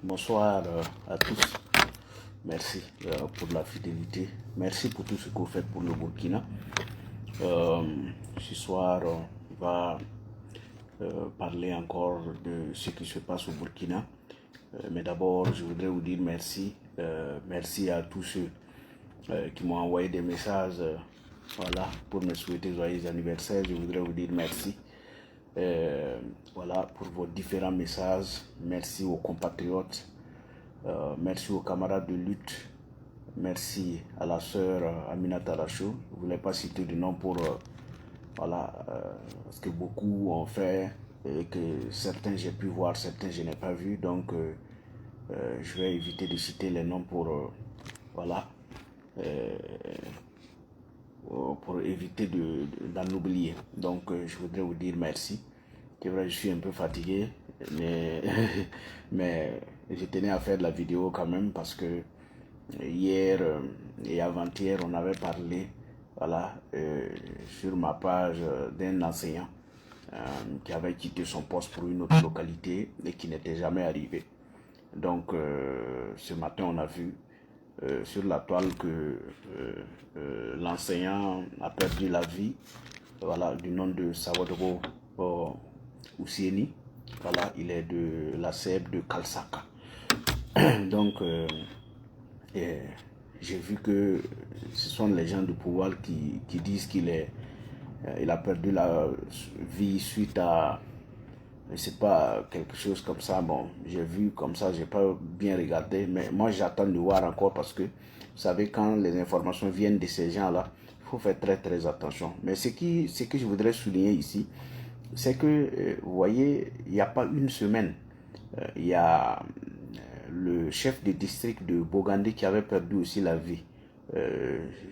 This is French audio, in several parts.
Bonsoir à tous. Merci pour la fidélité. Merci pour tout ce que vous faites pour le Burkina. Euh, Ce soir, on va parler encore de ce qui se passe au Burkina. Mais d'abord, je voudrais vous dire merci. Merci à tous ceux qui m'ont envoyé des messages voilà, pour me souhaiter joyeux anniversaire. Je voudrais vous dire merci. Voilà, pour vos différents messages. Merci aux compatriotes. Merci aux camarades de lutte. Merci à la sœur Aminata Lacho. Je ne voulais pas citer de nom pour... voilà, parce que beaucoup ont fait et que certains j'ai pu voir, certains je n'ai pas vu. Donc, je vais éviter de citer les noms voilà, pour éviter d'en oublier. Donc, je voudrais vous dire merci. C'est vrai, je suis un peu fatigué, mais, mais je tenais à faire de la vidéo quand même parce que hier et avant-hier, on avait parlé voilà, sur ma page d'un enseignant qui avait quitté son poste pour une autre localité et qui n'était jamais arrivé. Donc, ce matin, on a vu sur la toile que l'enseignant a perdu la vie, voilà, du nom de Sawadoro Oussieni. Voilà, il est de la CEB de Kalsaka. Donc, j'ai vu que ce sont les gens du pouvoir qui disent il a perdu la vie suite à, je sais pas, quelque chose comme ça. Bon, j'ai vu comme ça, j'ai pas bien regardé, mais moi j'attends de voir encore parce que, vous savez, quand les informations viennent de ces gens-là, il faut faire très très attention. Mais ce que je voudrais souligner ici, c'est que, vous voyez, il n'y a pas une semaine, il y a le chef de district de Bogandé qui avait perdu aussi la vie.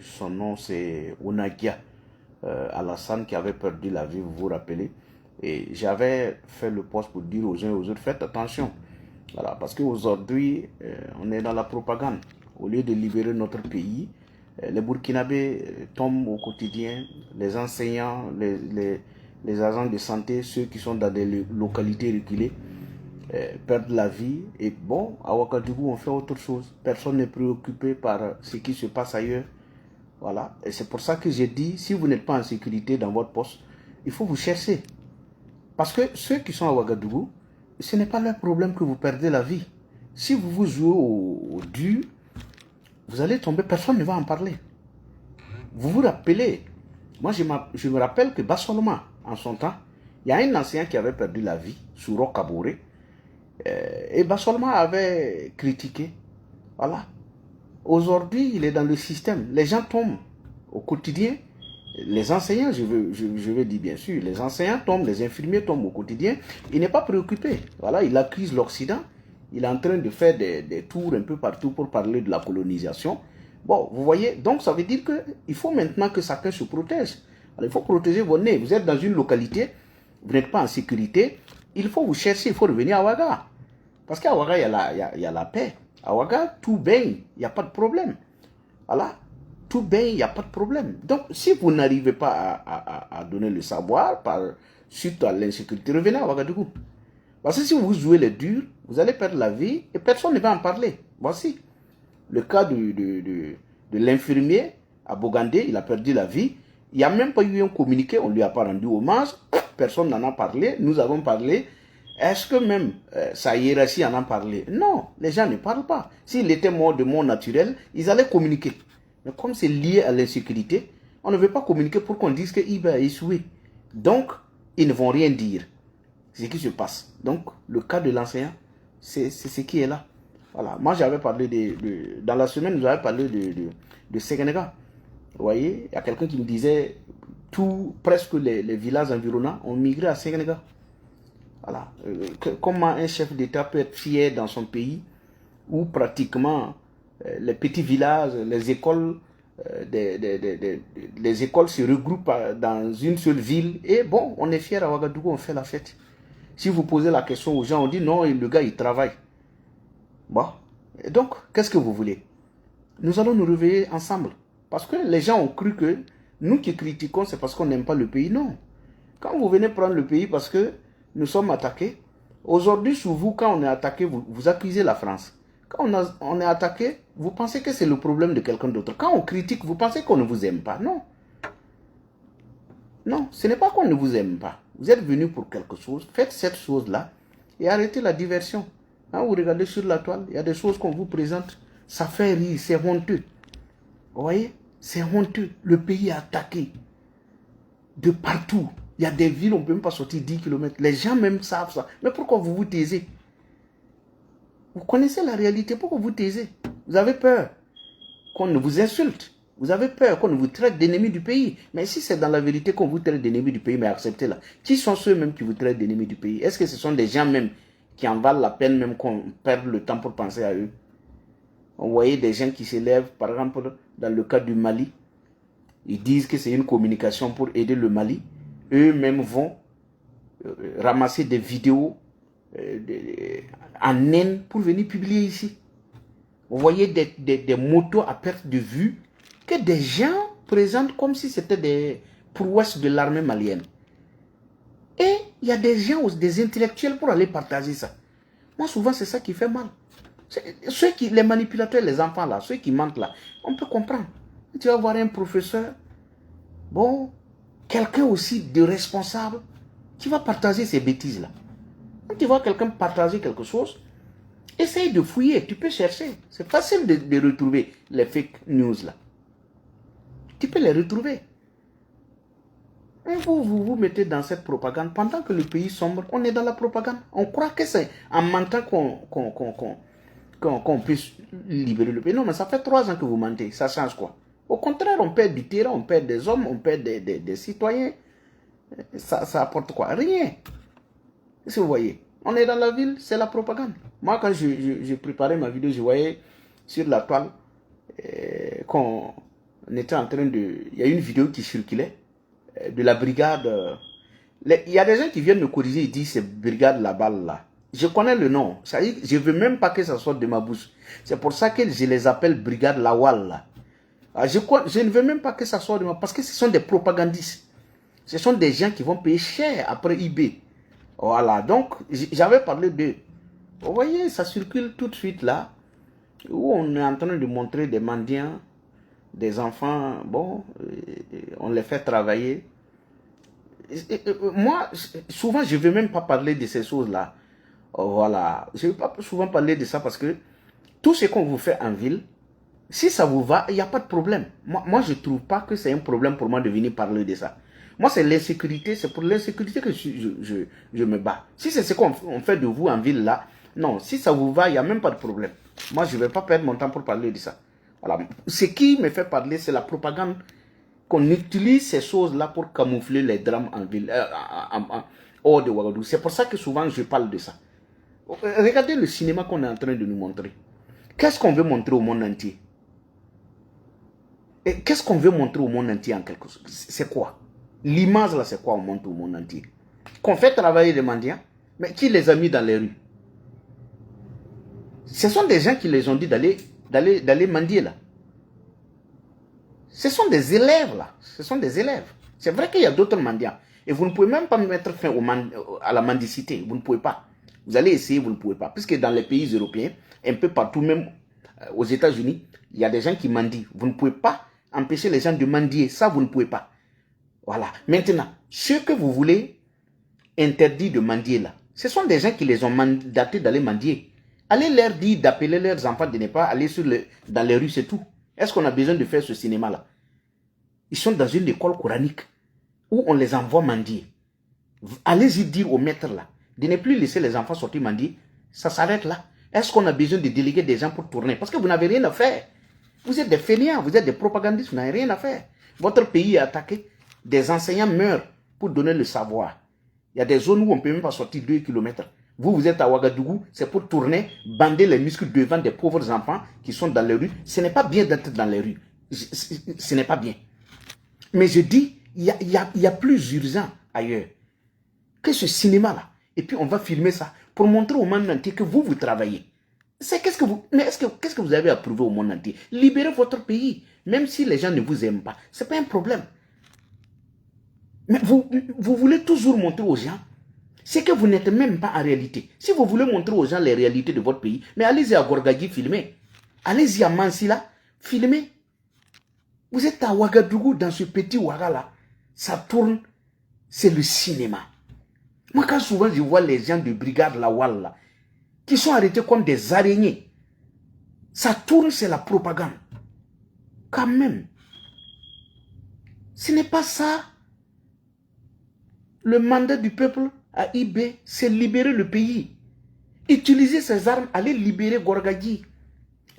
Son nom c'est Onagia Alassane qui avait perdu la vie, vous vous rappelez. Et j'avais fait le poste pour dire aux uns et aux autres, faites attention. Voilà, parce qu'aujourd'hui, on est dans la propagande. Au lieu de libérer notre pays, les Burkinabés tombent au quotidien, les enseignants, les agents de santé, ceux qui sont dans des localités reculées, perdent la vie. Et bon, à Ouagadougou, on fait autre chose. Personne n'est préoccupé par ce qui se passe ailleurs. Voilà. Et c'est pour ça que j'ai dit, si vous n'êtes pas en sécurité dans votre poste, il faut vous chercher. Parce que ceux qui sont à Ouagadougou, ce n'est pas leur problème que vous perdez la vie. Si vous vous jouez au dur, vous allez tomber, personne ne va en parler. Vous vous rappelez, moi je me rappelle que Bassoloma, en son temps, il y a un ancien qui avait perdu la vie sous Rocabouré. Et Bassoloma avait critiqué. Voilà. Aujourd'hui, il est dans le système. Les gens tombent au quotidien. Les enseignants, je veux dire bien sûr, les enseignants tombent, les infirmiers tombent au quotidien. Il n'est pas préoccupé. Voilà, il accuse l'Occident. Il est en train de faire des tours un peu partout pour parler de la colonisation. Bon, vous voyez, donc ça veut dire qu'il faut maintenant que chacun se protège. Alors, il faut protéger vos nez. Vous êtes dans une localité, vous n'êtes pas en sécurité. Il faut vous chercher, il faut revenir à Ouaga. Parce qu'à Ouaga, il y a la paix. À Ouaga, tout baigne, il n'y a pas de problème. Voilà, tout baigne, il n'y a pas de problème. Donc, si vous n'arrivez pas à donner le savoir, suite à l'insécurité, revenez à Ouagadougou. Parce que si vous jouez les durs, vous allez perdre la vie et personne ne va en parler. Voici le cas de l'infirmier à Bogandé, il a perdu la vie. Il n'y a même pas eu un communiqué, on ne lui a pas rendu hommage, personne n'en a parlé, nous avons parlé. Est-ce que même sa hiérarchie en a parlé? Non, les gens ne parlent pas. S'il était mort de mort naturelle, ils allaient communiquer. Mais comme c'est lié à l'insécurité, on ne veut pas communiquer pour qu'on dise qu'il va échouer. Donc, ils ne vont rien dire. C'est ce qui se passe. Donc, le cas de l'enseignant, c'est ce qui est là. Voilà. Moi, j'avais parlé dans la semaine, j'avais parlé de Sénégal. Vous voyez, il y a quelqu'un qui me disait, presque les villages environnants ont migré à Sénégal. Voilà. Comment un chef d'État peut être fier dans son pays où pratiquement les petits villages, les écoles, les écoles se regroupent dans une seule ville et bon, on est fier à Ouagadougou, on fait la fête. Si vous posez la question aux gens, on dit non, le gars il travaille. Bon, et donc, qu'est-ce que vous voulez? Nous allons nous réveiller ensemble. Parce que les gens ont cru que nous qui critiquons, c'est parce qu'on n'aime pas le pays. Non. Quand vous venez prendre le pays parce que nous sommes attaqués, Aujourd'hui, sur vous, quand on est attaqué, vous accusez la France. Quand on est attaqué, vous pensez que c'est le problème de quelqu'un d'autre. Quand on critique, vous pensez qu'on ne vous aime pas. Non. Non, ce n'est pas qu'on ne vous aime pas. Vous êtes venu pour quelque chose. Faites cette chose-là et arrêtez la diversion. Quand vous regardez sur la toile, il y a des choses qu'on vous présente. Ça fait rire, c'est honteux. Vous voyez? C'est honteux. Le pays est attaqué. De partout. Il y a des villes, on ne peut même pas sortir 10 km. Les gens même savent ça. Mais pourquoi vous vous taisez? Vous connaissez la réalité. Pourquoi vous taisez? Vous avez peur qu'on ne vous insulte. Vous avez peur qu'on ne vous traite d'ennemis du pays. Mais si c'est dans la vérité qu'on vous traite d'ennemis du pays, mais acceptez-la. Qui sont ceux même qui vous traitent d'ennemis du pays? Est-ce que ce sont des gens même qui en valent la peine même qu'on perde le temps pour penser à eux? On voyait des gens qui s'élèvent, par exemple, dans le cas du Mali. Ils disent que c'est une communication pour aider le Mali. Eux-mêmes vont ramasser des vidéos en haine pour venir publier ici. Vous voyez des motos à perte de vue que des gens présentent comme si c'était des prouesses de l'armée malienne. Et il y a des gens, des intellectuels pour aller partager ça. Moi, souvent, c'est ça qui fait mal. Les manipulateurs, les enfants là, ceux qui mentent là, on peut comprendre. Tu vas voir un professeur, bon, quelqu'un aussi de responsable, qui va partager ces bêtises là. Quand tu vois quelqu'un partager quelque chose, essaye de fouiller, tu peux chercher. C'est facile de retrouver les fake news là. Tu peux les retrouver. Et vous mettez dans cette propagande. Pendant que le pays sombre, on est dans la propagande. On croit que c'est en mentant qu'on puisse libérer le pays. Non, mais ça fait 3 ans que vous mentez. Ça change quoi? Au contraire, on perd du terrain, on perd des hommes, on perd des citoyens. Ça apporte quoi? Rien. Si vous voyez, on est dans la ville, c'est la propagande. Moi, quand j'ai préparé ma vidéo, je voyais sur la toile qu'on était en train de... Il y a une vidéo qui circulait de la brigade. Il y a des gens qui viennent me corriger et disent c'est brigade la balle là. Je connais le nom. Ça dit, je ne veux même pas que ça sorte de ma bouche. C'est pour ça que je les appelle brigade Lawal là. Je ne veux même pas que ça sorte de ma... Parce que ce sont des propagandistes. Ce sont des gens qui vont payer cher après eBay. Voilà, donc j'avais parlé d'eux. Vous voyez, ça circule tout de suite là, où on est en train de montrer des mendiants, des enfants, bon, on les fait travailler. Moi, souvent, je ne veux même pas parler de ces choses-là. Voilà, je ne veux pas souvent parler de ça parce que tout ce qu'on vous fait en ville, si ça vous va, il n'y a pas de problème. Moi je ne trouve pas que c'est un problème pour moi de venir parler de ça. Moi, c'est l'insécurité, c'est pour l'insécurité que je me bats. Si c'est ce qu'on fait de vous en ville là, non, si ça vous va, il n'y a même pas de problème. Moi, je ne vais pas perdre mon temps pour parler de ça. Voilà. Ce qui me fait parler, c'est la propagande, qu'on utilise ces choses-là pour camoufler les drames en ville, hors de Ouagadougou. C'est pour ça que souvent je parle de ça. Regardez le cinéma qu'on est en train de nous montrer. Qu'est-ce qu'on veut montrer au monde entier? Qu'est-ce qu'on veut montrer au monde entier en quelque chose? C'est quoi? L'image là, c'est quoi on montre au monde entier? Qu'on fait travailler les mendiants, mais qui les a mis dans les rues? Ce sont des gens qui les ont dit d'aller mendier là. Ce sont des élèves là. Ce sont des élèves. C'est vrai qu'il y a d'autres mendiants. Et vous ne pouvez même pas mettre fin à la mendicité. Vous ne pouvez pas. Vous allez essayer, vous ne pouvez pas. Puisque dans les pays européens, un peu partout, même aux États-Unis, il y a des gens qui mendient. Vous ne pouvez pas empêcher les gens de mendier. Ça, vous ne pouvez pas. Voilà. Maintenant, ceux que vous voulez interdire de mendier là, ce sont des gens qui les ont mandatés d'aller mendier. Allez leur dire d'appeler leurs enfants de ne pas aller dans les rues, c'est tout. Est-ce qu'on a besoin de faire ce cinéma-là? Ils sont dans une école coranique où on les envoie mendier. Allez-y dire aux maîtres là, de ne plus laisser les enfants sortir mendier. Ça s'arrête là. Est-ce qu'on a besoin de déléguer des gens pour tourner? Parce que vous n'avez rien à faire. Vous êtes des fainéants, vous êtes des propagandistes, vous n'avez rien à faire. Votre pays est attaqué. Des enseignants meurent pour donner le savoir. Il y a des zones où on ne peut même pas sortir 2 km. Vous êtes à Ouagadougou, c'est pour tourner, bander les muscles devant des pauvres enfants qui sont dans les rues. Ce n'est pas bien d'être dans les rues. Ce n'est pas bien. Mais je dis, il y a plus urgent ailleurs que ce cinéma-là. Et puis on va filmer ça pour montrer au monde entier que vous travaillez. Qu'est-ce que vous avez à prouver au monde entier? Libérez votre pays, même si les gens ne vous aiment pas. Ce n'est pas un problème. Mais vous voulez toujours montrer aux gens C'est que vous n'êtes même pas en réalité. Si vous voulez montrer aux gens les réalités de votre pays, mais allez-y à Gorgadi, filmez. Allez-y à Mansila, filmez. Vous êtes à Ouagadougou, dans ce petit Ouaga là. Ça tourne, c'est le cinéma. Moi, quand souvent je vois les gens de brigade Lawal là, qui sont arrêtés comme des araignées, ça tourne, c'est la propagande. Quand même. Ce n'est pas ça. Le mandat du peuple à IB, c'est libérer le pays. Utiliser ces armes, aller libérer Gorgadi.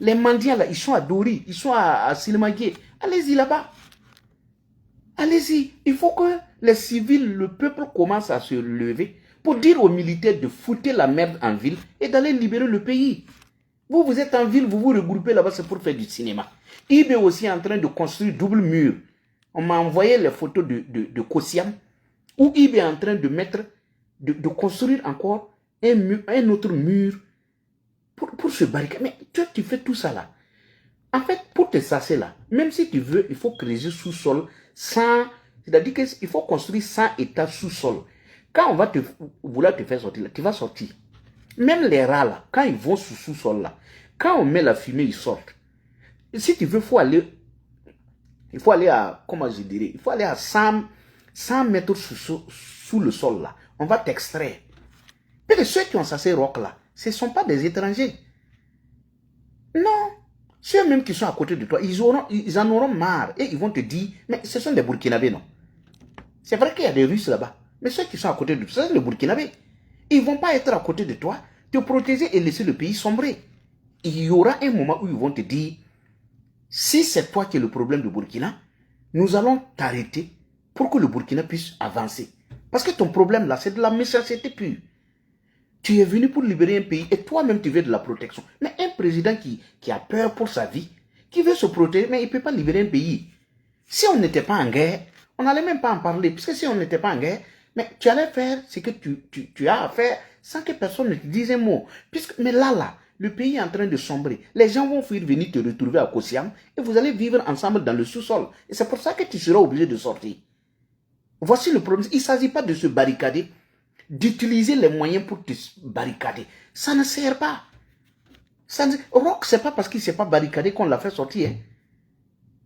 Les mendiants là, ils sont à Dori, ils sont à Silmagé. Allez-y là-bas. Allez-y. Il faut que les civils, le peuple commence à se lever pour dire aux militaires de foutre la merde en ville et d'aller libérer le pays. Vous, vous êtes en ville, vous vous regroupez là-bas, c'est pour faire du cinéma. IB est aussi en train de construire double mur. On m'a envoyé les photos de Kossiam, où IB est en train de mettre, de construire encore un autre mur pour se barricader. Mais toi, tu fais tout ça là. En fait, pour te sasser là, même si tu veux, il faut creuser sous-sol sans... C'est-à-dire qu'il faut construire 100 étages sous-sol. Quand on va vouloir te faire sortir là, tu vas sortir. Même les rats là, quand ils vont sous-sol là, quand on met la fumée, ils sortent. Et si tu veux, il faut aller à, comment je dirais, il faut aller à 100 mètres sous le sol là. On va t'extraire. Mais ceux qui ont sassé roc là, ce ne sont pas des étrangers. Non. Ceux-mêmes qui sont à côté de toi, ils en auront marre. Et ils vont te dire, mais ce sont des Burkinabés, non? C'est vrai qu'il y a des Russes là-bas. Mais ceux qui sont à côté de toi, ce sont les Burkinabés. Ils ne vont pas être à côté de toi, te protéger et laisser le pays sombrer. Il y aura un moment où ils vont te dire, si c'est toi qui es le problème du Burkina, nous allons t'arrêter pour que le Burkina puisse avancer. Parce que ton problème là, c'est de la méchanceté pure. Tu es venu pour libérer un pays et toi-même tu veux de la protection. Mais un président qui a peur pour sa vie, qui veut se protéger, mais il ne peut pas libérer un pays. Si on n'était pas en guerre, on n'allait même pas en parler. Puisque si on n'était pas en guerre, mais tu allais faire ce que tu as à faire sans que personne ne te dise un mot. Mais là, le pays est en train de sombrer. Les gens vont fuir venir te retrouver à Kossiam et vous allez vivre ensemble dans le sous-sol. Et c'est pour ça que tu seras obligé de sortir. Voici le problème. Il ne s'agit pas de se barricader, d'utiliser les moyens pour te barricader. Ça ne sert pas. Rock, c'est pas parce qu'il ne s'est pas barricadé qu'on l'a fait sortir. Hein.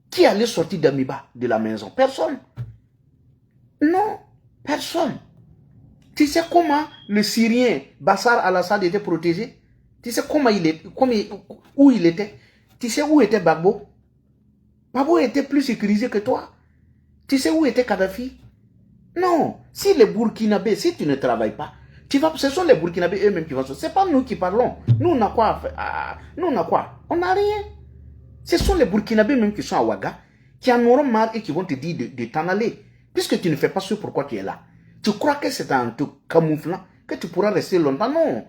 Qui allait sortir d'Amiba de la maison? Personne. Non, personne. Tu sais comment le Syrien Bachar al-Assad était protégé? Tu sais comment où il était? Tu sais où était Gbagbo? Gbagbo était plus sécurisé que toi. Tu sais où était Kadhafi? Non. Si les Burkinabés, si tu ne travailles pas, ce sont les Burkinabés eux-mêmes qui vont sortir. Ce n'est pas nous qui parlons. Nous, on a quoi à faire? Nous, on a quoi? On n'a rien. Ce sont les Burkinabés même qui sont à Ouaga, qui en auront marre et qui vont te dire de t'en aller. Puisque tu ne fais pas ce pourquoi tu es là. Tu crois que c'est en te camouflant que tu pourras rester longtemps? Non.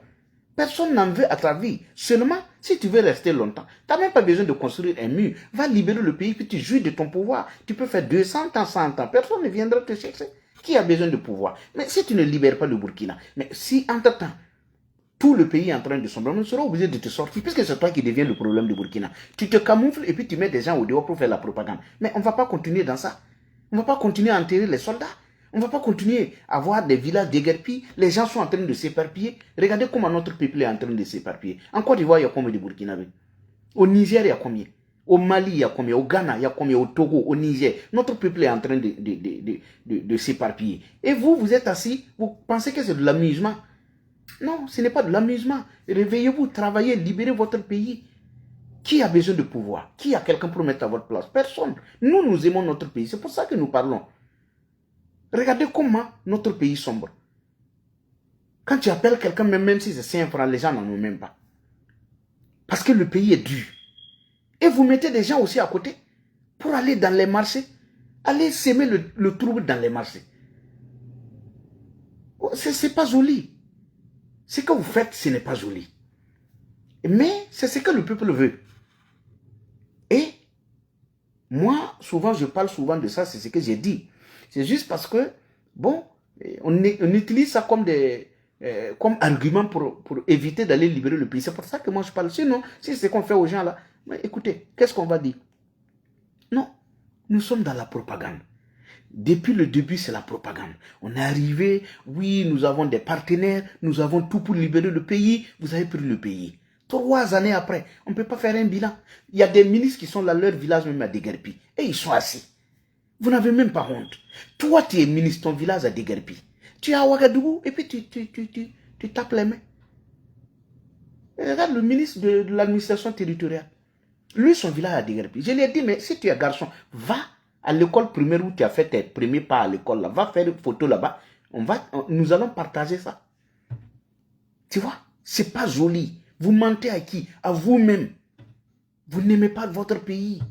Personne n'en veut à ta vie. Seulement, si tu veux rester longtemps, tu n'as même pas besoin de construire un mur. Va libérer le pays, puis tu jouis de ton pouvoir. Tu peux faire 200 ans, 100 ans. Personne ne viendra te chercher. Qui a besoin de pouvoir? Mais si tu ne libères pas le Burkina, mais si entre-temps, tout le pays est en train de sombrer, on sera obligé de te sortir, puisque c'est toi qui deviens le problème du Burkina. Tu te camoufles et puis tu mets des gens au dehors pour faire la propagande. Mais on ne va pas continuer dans ça. On ne va pas continuer à enterrer les soldats. On ne va pas continuer à avoir des villages déguerpis. Les gens sont en train de s'éparpiller. Regardez comment notre peuple est en train de s'éparpiller. En Côte d'Ivoire, il y a combien de Burkinabés? Au Niger, il y a combien? Au Mali, il y a combien? Au Ghana, il y a combien? Au Togo, au Niger. Notre peuple est en train de s'éparpiller. Et vous, vous êtes assis, vous pensez que c'est de l'amusement. Non, ce n'est pas de l'amusement. Réveillez-vous, travaillez, libérez votre pays. Qui a besoin de pouvoir? Qui a quelqu'un pour mettre à votre place? Personne. Nous, nous aimons notre pays. C'est pour ça que nous parlons. Regardez comment notre pays sombre. Quand tu appelles quelqu'un, même si c'est 5 francs, les gens n'en ont même pas. Parce que le pays est dur. Et vous mettez des gens aussi à côté pour aller dans les marchés, aller s'aimer le trouble dans les marchés. C'est pas joli. Ce que vous faites, ce n'est pas joli. Mais c'est ce que le peuple veut. Et moi, souvent, je parle souvent de ça, c'est ce que j'ai dit. C'est juste parce que, bon, on utilise ça comme comme argument pour éviter d'aller libérer le pays. C'est pour ça que moi je parle. Sinon, si c'est ce qu'on fait aux gens là, mais écoutez, qu'est-ce qu'on va dire? Non, nous sommes dans la propagande. Depuis le début, c'est la propagande. On est arrivé, oui, nous avons des partenaires, nous avons tout pour libérer le pays, vous avez pris le pays. 3 années après, on ne peut pas faire un bilan. Il y a des ministres qui sont dans leur village même à déguerpi. Et ils sont assis. Vous n'avez même pas honte. Toi, tu es ministre, ton village à déguerpi. Tu es à Ouagadougou et puis tu tapes les mains. Et regarde le ministre de l'administration territoriale. Lui, son village a déguerpi. Je lui ai dit, mais si tu es garçon, va à l'école primaire où tu as fait tes premiers pas à l'école, là, va faire une photo là-bas. Nous allons partager ça. Tu vois, c'est pas joli. Vous mentez à qui? À vous-même. Vous n'aimez pas votre pays.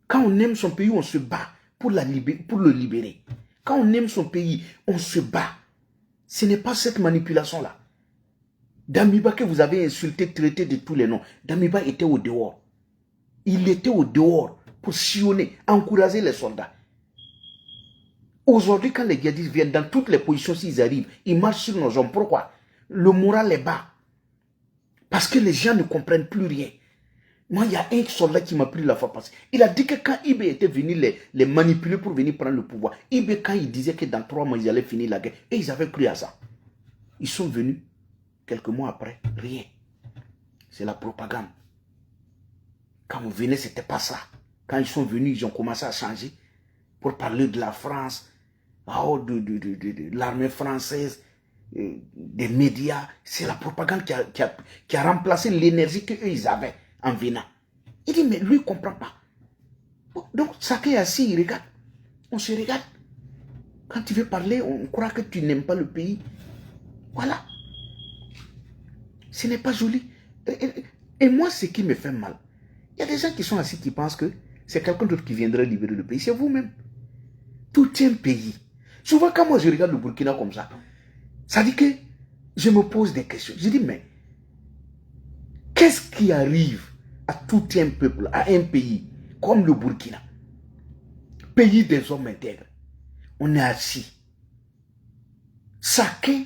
Quand on aime son pays, on se bat pour le libérer. Quand on aime son pays, on se bat. Ce n'est pas cette manipulation-là. Damiba que vous avez insulté, traité de tous les noms, Damiba était au dehors. Il était au dehors pour sillonner, encourager les soldats. Aujourd'hui, quand les djihadistes viennent dans toutes les positions, s'ils arrivent, ils marchent sur nos hommes. Pourquoi? Le moral est bas. Parce que les gens ne comprennent plus rien. Moi, il y a un soldat qui m'a pris la fois passée. Il a dit que quand Ibé était venu les manipuler pour venir prendre le pouvoir, Ibé, quand il disait que dans 3 mois, ils allaient finir la guerre, et ils avaient cru à ça. Ils sont venus, quelques mois après, rien. C'est la propagande. Quand vous venez, ce n'était pas ça. Quand ils sont venus, ils ont commencé à changer pour parler de la France, de l'armée française, des médias. C'est la propagande qui a remplacé l'énergie qu'eux, ils avaient en venant. Il dit, mais lui, il ne comprend pas. Donc, chacun est assis, il regarde. On se regarde. Quand tu veux parler, on croit que tu n'aimes pas le pays. Voilà. Ce n'est pas joli. Et moi, ce qui me fait mal, il y a des gens qui sont assis qui pensent que c'est quelqu'un d'autre qui viendra libérer le pays. C'est vous-même. Tout un pays. Souvent, quand moi je regarde le Burkina comme ça dit que je me pose des questions. Je dis, mais qu'est-ce qui arrive à tout un peuple, à un pays comme le Burkina? Pays des hommes intègres. On est assis. Chacun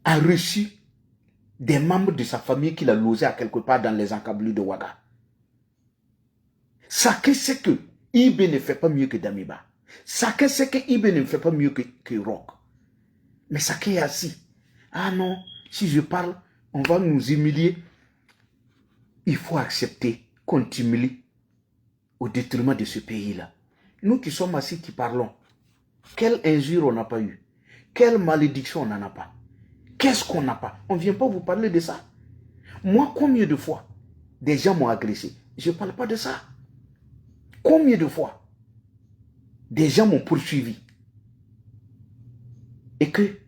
a reçu des membres de sa famille qu'il a logé à quelque part dans les encablures de Ouaga. Chacun sait que Ibé ne fait pas mieux que Damiba. Chacun sait que Ibé ne fait pas mieux que Rock. Mais chacun est assis. Ah non, si je parle, on va nous humilier. Il faut accepter qu'on t'humilie au détriment de ce pays-là. Nous qui sommes assis, qui parlons, quelle injure on n'a pas eu? Quelle malédiction on n'en a pas? Qu'est-ce qu'on n'a pas? On ne vient pas vous parler de ça. Moi, combien de fois des gens m'ont agressé? Je ne parle pas de ça. Combien de fois des gens m'ont poursuivi? Et que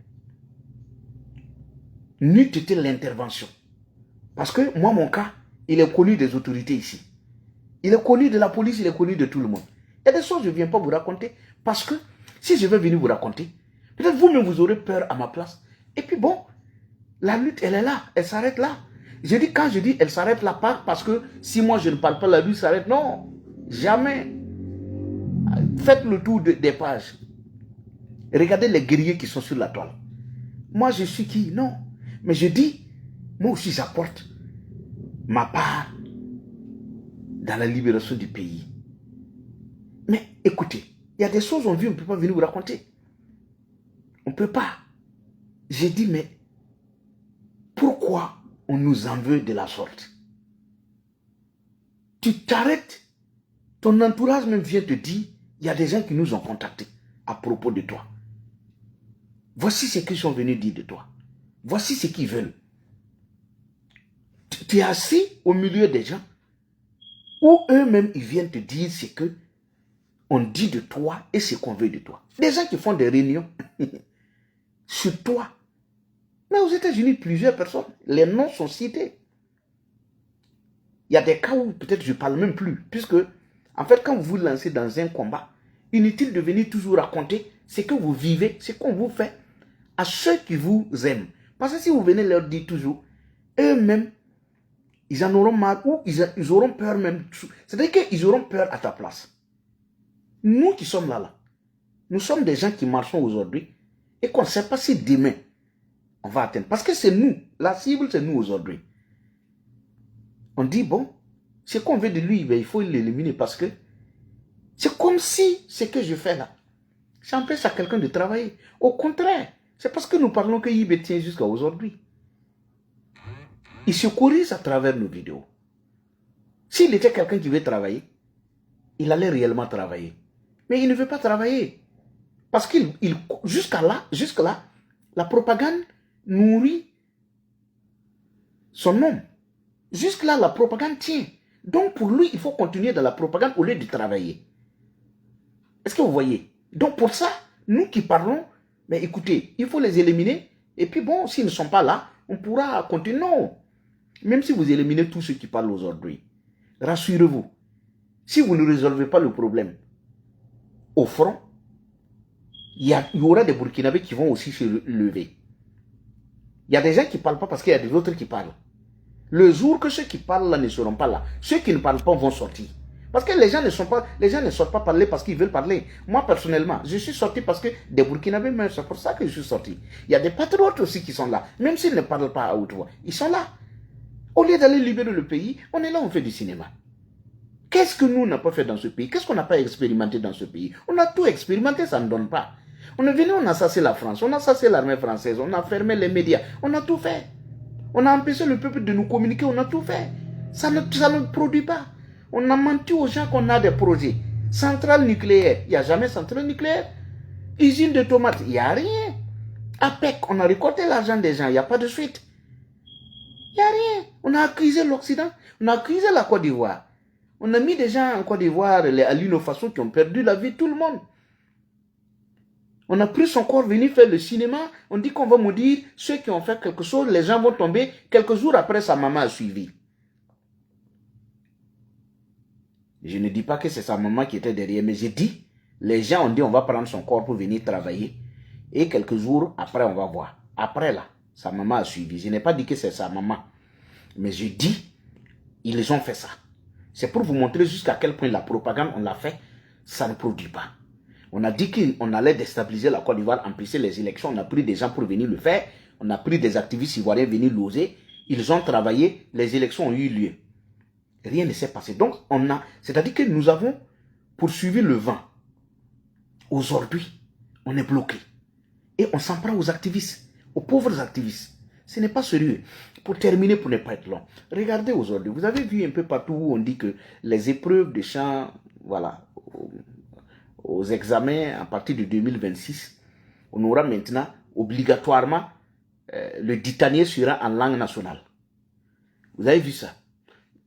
n'eût été l'intervention. Parce que moi, mon cas, il est connu des autorités ici. Il est connu de la police, il est connu de tout le monde. Il y a des choses que je ne viens pas vous raconter. Parce que si je vais venir vous raconter, peut-être vous-même vous aurez peur à ma place. Et puis bon, la lutte, elle est là, elle s'arrête là. Quand je dis elle s'arrête là, pas parce que si moi je ne parle pas, la lutte s'arrête. Non, jamais. Faites le tour des pages. Regardez les guerriers qui sont sur la toile. Moi, je suis qui? Non. Mais je dis, moi aussi, j'apporte ma part dans la libération du pays. Mais écoutez, il y a des choses on vit, on ne peut pas venir vous raconter. On ne peut pas. J'ai dit, mais pourquoi on nous en veut de la sorte? Tu t'arrêtes, ton entourage même vient te dire, il y a des gens qui nous ont contactés à propos de toi. Voici ce qu'ils sont venus dire de toi. Voici ce qu'ils veulent. Tu es assis au milieu des gens où eux-mêmes ils viennent te dire ce que on dit de toi et ce qu'on veut de toi. Des gens qui font des réunions sur toi. Mais aux États-Unis, plusieurs personnes, les noms sont cités. Il y a des cas où peut-être je ne parle même plus. Puisque, en fait, quand vous vous lancez dans un combat, inutile de venir toujours raconter ce que vous vivez, ce qu'on vous fait à ceux qui vous aiment. Parce que si vous venez leur dire toujours, eux-mêmes, ils en auront marre ou ils auront peur même. C'est-à-dire qu'ils auront peur à ta place. Nous qui sommes là, nous sommes des gens qui marchons aujourd'hui et qu'on ne sait pas si demain, on va atteindre. Parce que c'est nous. La cible, c'est nous aujourd'hui. On dit, bon, ce qu'on veut de lui, ben, il faut l'éliminer parce que C'est comme si ce que je fais là, j'empêche à quelqu'un de travailler. Au contraire, c'est parce que nous parlons que Yves tient jusqu'à aujourd'hui. Il se corrige à travers nos vidéos. S'il était quelqu'un qui veut travailler, il allait réellement travailler. Mais il ne veut pas travailler. Parce qu'il jusqu'à là, la propagande nourrit son homme. Jusque-là, la propagande tient. Donc pour lui, il faut continuer dans la propagande au lieu de travailler. Est-ce que vous voyez? Donc pour ça, nous qui parlons, mais écoutez, il faut les éliminer. Et puis bon, s'ils ne sont pas là, on pourra continuer. Non. Même si vous éliminez tous ceux qui parlent aujourd'hui, rassurez-vous, si vous ne résolvez pas le problème au front, il y aura des Burkinabés qui vont aussi se lever. Il y a des gens qui ne parlent pas parce qu'il y a des autres qui parlent. Le jour que ceux qui parlent là ne seront pas là, ceux qui ne parlent pas vont sortir. Parce que les gens ne sortent pas parler parce qu'ils veulent parler. Moi, personnellement, je suis sorti parce que des Burkinabés meurent. C'est pour ça que je suis sorti. Il y a des patriotes aussi qui sont là. Même s'ils ne parlent pas à haute voix. Ils sont là. Au lieu d'aller libérer le pays, on est là, on fait du cinéma. Qu'est-ce que nous, on n'a pas fait dans ce pays? Qu'est-ce qu'on n'a pas expérimenté dans ce pays? On a tout expérimenté, ça ne donne pas. On est venu, on a assassiné la France, on a assassiné l'armée française, on a fermé les médias, on a tout fait. On a empêché le peuple de nous communiquer, on a tout fait. Ça ne produit pas. On a menti aux gens qu'on a des projets. Centrale nucléaire, il n'y a jamais centrale nucléaire. Usine de tomates, il n'y a rien. APEC, on a récolté l'argent des gens, il n'y a pas de suite. Il n'y a rien. On a accusé l'Occident, on a accusé la Côte d'Ivoire. On a mis des gens en Côte d'Ivoire, à l'Unofaso, qui ont perdu la vie, tout le monde. On a pris son corps, venu faire le cinéma. On dit qu'on va maudire ceux qui ont fait quelque chose. Les gens vont tomber. Quelques jours après, sa maman a suivi. Je ne dis pas que c'est sa maman qui était derrière, mais j'ai dit, les gens ont dit on va prendre son corps pour venir travailler. Et quelques jours après, on va voir. Après là, sa maman a suivi. Je n'ai pas dit que c'est sa maman. Mais je dis, ils ont fait ça. C'est pour vous montrer jusqu'à quel point la propagande, on l'a fait, ça ne produit pas. On a dit qu'on allait déstabiliser la Côte d'Ivoire, empêcher les élections. On a pris des gens pour venir le faire. On a pris des activistes ivoiriens venir l'oser. Ils ont travaillé. Les élections ont eu lieu. Rien ne s'est passé. Donc, c'est-à-dire que nous avons poursuivi le vent. Aujourd'hui, on est bloqué. Et on s'en prend aux activistes, aux pauvres activistes. Ce n'est pas sérieux. Pour terminer, pour ne pas être long, regardez aujourd'hui. Vous avez vu un peu partout où on dit que les épreuves de chant, voilà, aux examens à partir de 2026, on aura maintenant obligatoirement le ditanier sera en langue nationale. Vous avez vu ça?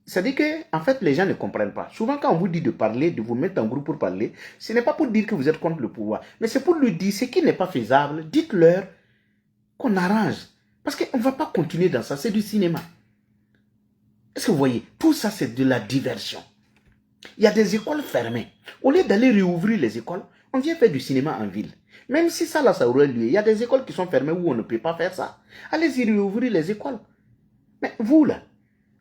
C'est-à-dire que, en fait, les gens ne comprennent pas. Souvent, quand on vous dit de parler, de vous mettre en groupe pour parler, ce n'est pas pour dire que vous êtes contre le pouvoir, mais c'est pour lui dire ce qui n'est pas faisable. Dites-leur qu'on arrange. Parce qu'on ne va pas continuer dans ça, c'est du cinéma. Est-ce que vous voyez? Tout ça, c'est de la diversion. Il y a des écoles fermées. Au lieu d'aller réouvrir les écoles, on vient faire du cinéma en ville. Même si ça, là, ça aurait lieu. Il y a des écoles qui sont fermées où on ne peut pas faire ça. Allez-y réouvrir les écoles. Mais vous, là,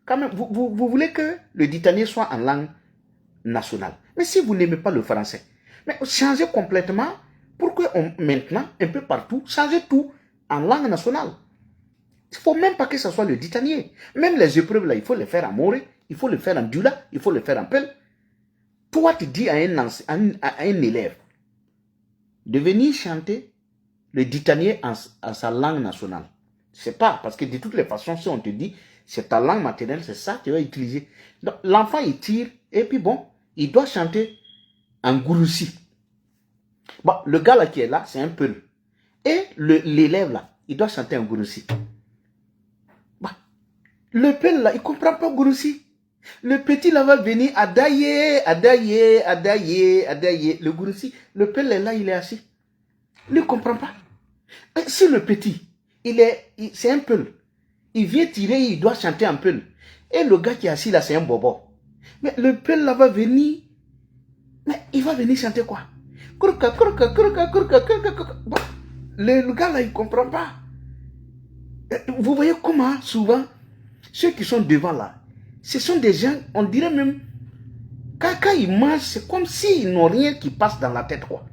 quand même, vous voulez que le ditanier soit en langue nationale. Mais si vous n'aimez pas le français, mais changez complètement pour que maintenant, un peu partout, changez tout en langue nationale. Il ne faut même pas que ce soit le ditanier. Même les épreuves, là, il faut les faire en Moré, il faut les faire en Dula, il faut les faire en Peul. Toi, tu dis à un élève de venir chanter le ditanier en sa langue nationale. C'est pas, parce que de toutes les façons, si on te dit, c'est ta langue maternelle, c'est ça que tu vas utiliser. Donc, l'enfant, il tire, et puis bon, il doit chanter en Gouroussi. Bon, le gars là qui est là, c'est un Peul. Et l'élève là, il doit chanter en Gouroussi. Bon, le Peul là, il ne comprend pas Gouroussi. Le petit là va venir adaye, adaye, adaye, adaye. Le Gouroussi, le Peul est là, il est assis. Il ne comprend pas. Et si le petit, c'est un Peul, il vient tirer, il doit chanter un Peul. Et le gars qui est assis là, c'est un bobo. Mais le Peul là va venir, mais il va venir chanter quoi? Bon, le gars là, il ne comprend pas. Vous voyez comment souvent, ceux qui sont devant là, ce sont des gens, on dirait même, quand ils mangent, c'est comme s'ils n'ont rien qui passe dans la tête, quoi.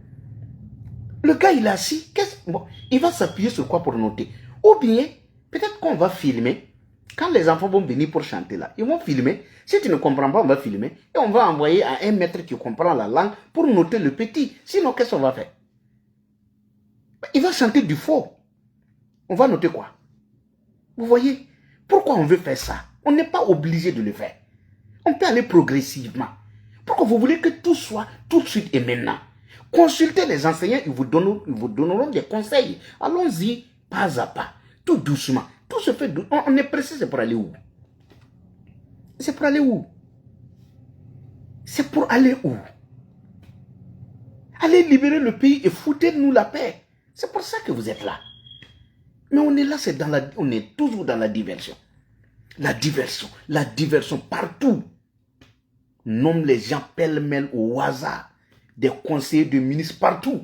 Le gars, il est assis, bon, il va s'appuyer sur quoi pour noter? Ou bien, peut-être qu'on va filmer, Quand les enfants vont venir pour chanter là, ils vont filmer. Si tu ne comprends pas, on va filmer. Et on va envoyer à un maître qui comprend la langue pour noter le petit. Sinon, qu'est-ce qu'on va faire? Il va chanter du faux. On va noter quoi? Vous voyez? Pourquoi on veut faire ça? On n'est pas obligé de le faire. On peut aller progressivement. Pourquoi vous voulez que tout soit tout de suite et maintenant? Consultez les enseignants, ils vous donneront des conseils. Allons-y, pas à pas, tout doucement. Tout se fait doucement. On est pressé, c'est pour aller où? C'est pour aller où? C'est pour aller où? Allez libérer le pays et foutez-nous la paix. C'est pour ça que vous êtes là. Mais on est là, on est toujours dans la diversion. La diversion partout. On nomme les gens pêle-mêle au hasard. Des conseillers de ministres partout.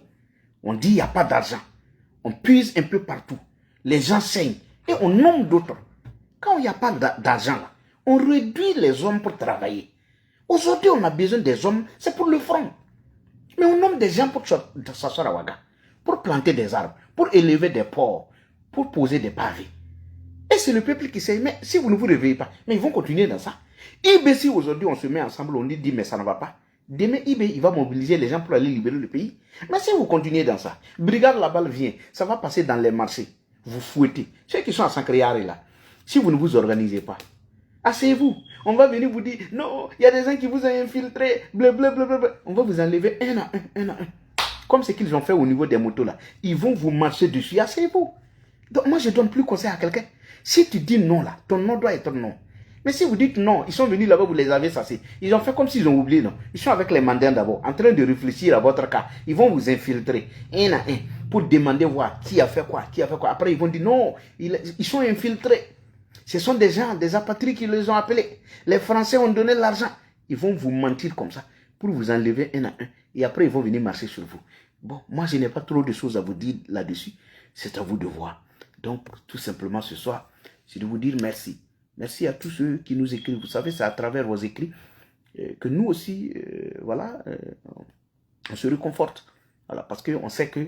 On dit il n'y a pas d'argent. On puise un peu partout. Les gens saignent. Et on nomme d'autres. Quand il n'y a pas d'argent, on réduit les hommes pour travailler. Aujourd'hui, on a besoin des hommes, c'est pour le front. Mais on nomme des gens pour s'asseoir à Ouaga, pour planter des arbres, pour élever des porcs, pour poser des pavés. Et c'est le peuple qui sait, mais si vous ne vous réveillez pas, mais ils vont continuer dans ça. IB, si aujourd'hui on se met ensemble, on dit mais ça ne va pas. Demain, IB, il va mobiliser les gens pour aller libérer le pays. Mais si vous continuez dans ça, brigade la balle vient, ça va passer dans les marchés. Vous fouettez. Ceux qui sont à Sankriari là, si vous ne vous organisez pas, asseyez-vous. On va venir vous dire, non, il y a des gens qui vous ont infiltré, blablabla. On va vous enlever un à un. Comme ce qu'ils ont fait au niveau des motos là. Ils vont vous marcher dessus, asseyez-vous. Donc moi, je ne donne plus conseil à quelqu'un. Si tu dis non là, ton non doit être non. Mais si vous dites non, ils sont venus là-bas, vous les avez sassés. Ils ont fait comme s'ils ont oublié, non. Ils sont avec les mandants d'abord, en train de réfléchir à votre cas. Ils vont vous infiltrer, un à un, pour demander voir qui a fait quoi, qui a fait quoi. Après, ils vont dire non, ils sont infiltrés. Ce sont des gens, des apatrides qui les ont appelés. Les Français ont donné l'argent. Ils vont vous mentir comme ça, pour vous enlever un à un. Et après, ils vont venir marcher sur vous. Bon, moi, je n'ai pas trop de choses à vous dire là-dessus. C'est à vous de voir. Donc, tout simplement, ce soir, c'est de vous dire merci. Merci à tous ceux qui nous écrivent. Vous savez, c'est à travers vos écrits que nous aussi, voilà, on se réconforte. Voilà, parce qu'on sait que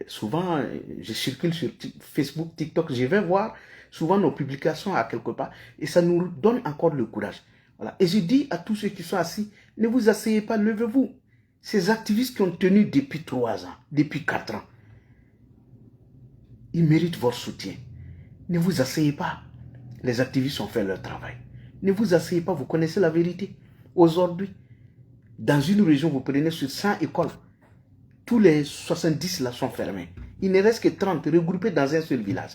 souvent, je circule sur Facebook, TikTok, je vais voir souvent nos publications à quelque part et ça nous donne encore le courage. Voilà. Et je dis à tous ceux qui sont assis, ne vous asseyez pas, levez-vous. Ces activistes qui ont tenu depuis 3 ans, depuis 4 ans, ils méritent votre soutien. Ne vous asseyez pas. Les activistes ont fait leur travail. Ne vous asseyez pas, vous connaissez la vérité. Aujourd'hui, dans une région, vous prenez sur 100 écoles, tous les 70 là sont fermés. Il ne reste que 30 regroupés dans un seul village.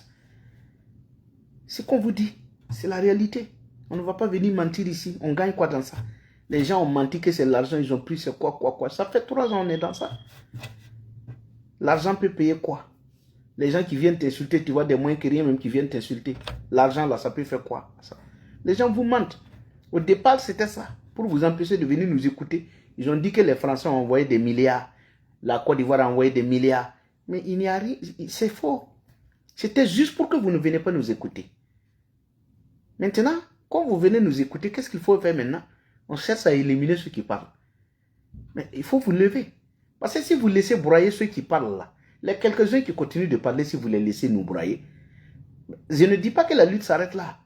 C'est qu'on vous dit, c'est la réalité. On ne va pas venir mentir ici. On gagne quoi dans ça? Les gens ont menti que c'est l'argent, ils ont pris c'est quoi. Ça fait 3 ans on est dans ça. L'argent peut payer quoi? Les gens qui viennent t'insulter, tu vois des moins que rien même qui viennent t'insulter. L'argent là, ça peut faire quoi? Ça. Les gens vous mentent. Au départ, c'était ça. Pour vous empêcher de venir nous écouter. Ils ont dit que les Français ont envoyé des milliards. La Côte d'Ivoire a envoyé des milliards. Mais il n'y a rien. C'est faux. C'était juste pour que vous ne venez pas nous écouter. Maintenant, quand vous venez nous écouter, qu'est-ce qu'il faut faire maintenant? On cherche à éliminer ceux qui parlent. Mais il faut vous lever. Parce que si vous laissez broyer ceux qui parlent là, les quelques-uns qui continuent de parler, si vous les laissez nous broyer, je ne dis pas que la lutte s'arrête là,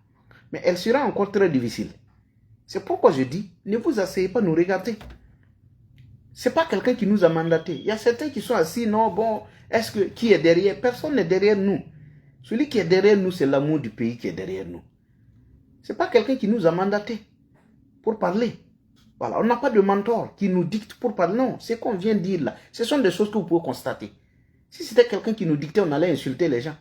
mais elle sera encore très difficile. C'est pourquoi je dis, ne vous asseyez pas nous regarder. Ce n'est pas quelqu'un qui nous a mandaté. Il y a certains qui sont assis, non, bon, est-ce que qui est derrière? Personne n'est derrière nous. Celui qui est derrière nous, c'est l'amour du pays qui est derrière nous. Ce n'est pas quelqu'un qui nous a mandaté pour parler. Voilà, on n'a pas de mentor qui nous dicte pour parler. Non, ce qu'on vient de dire là, ce sont des choses que vous pouvez constater. Si c'était quelqu'un qui nous dictait, on allait insulter les gens.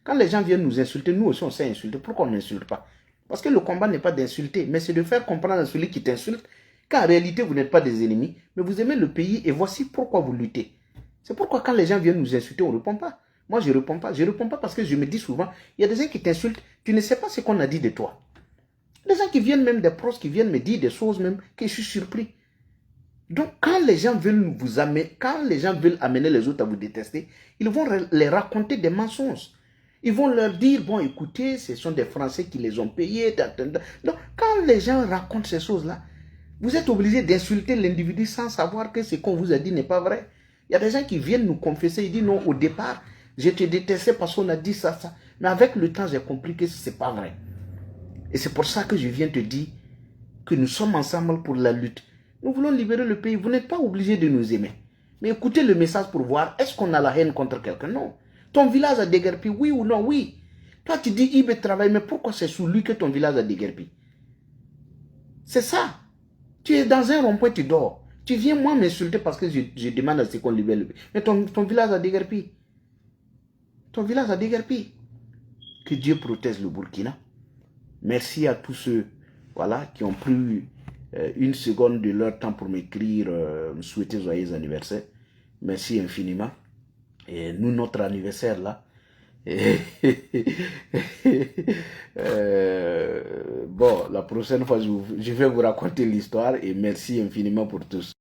Quand les gens viennent nous insulter, nous aussi on sait insulter. Pourquoi on n'insulte pas? Parce que le combat n'est pas d'insulter, mais c'est de faire comprendre à celui qui t'insulte qu'en réalité vous n'êtes pas des ennemis, mais vous aimez le pays et voici pourquoi vous luttez. C'est pourquoi quand les gens viennent nous insulter, on ne répond pas. Moi je ne réponds pas. Je ne réponds pas parce que je me dis souvent, il y a des gens qui t'insultent, tu ne sais pas ce qu'on a dit de toi. Les gens qui viennent même des proches, qui viennent me dire des choses même, que je suis surpris. Donc, quand les gens veulent vous amener, quand les gens veulent amener les autres à vous détester, ils vont les raconter des mensonges. Ils vont leur dire, bon, écoutez, ce sont des Français qui les ont payés. Donc, quand les gens racontent ces choses-là, vous êtes obligé d'insulter l'individu sans savoir que ce qu'on vous a dit n'est pas vrai. Il y a des gens qui viennent nous confesser, ils disent, non, au départ, je te détestais parce qu'on a dit ça. Mais avec le temps, j'ai compris que ce n'est pas vrai. Et c'est pour ça que je viens te dire que nous sommes ensemble pour la lutte. Nous voulons libérer le pays. Vous n'êtes pas obligé de nous aimer. Mais écoutez le message pour voir, est-ce qu'on a la haine contre quelqu'un? Non. Ton village a déguerpi, oui ou non? Oui. Toi, tu dis, Ibe travaille, mais pourquoi c'est sous lui que ton village a déguerpi? C'est ça. Tu es dans un rond-point, tu dors. Tu viens moi m'insulter parce que je demande à ce qu'on libère le pays. Mais ton village a déguerpi. Ton village a déguerpi. Que Dieu protège le Burkina. Merci à tous ceux voilà, qui ont pris une seconde de leur temps pour m'écrire, me souhaiter joyeux anniversaire. Merci infiniment. Et nous, notre anniversaire là. Bon, la prochaine fois, je vais vous raconter l'histoire et merci infiniment pour tous.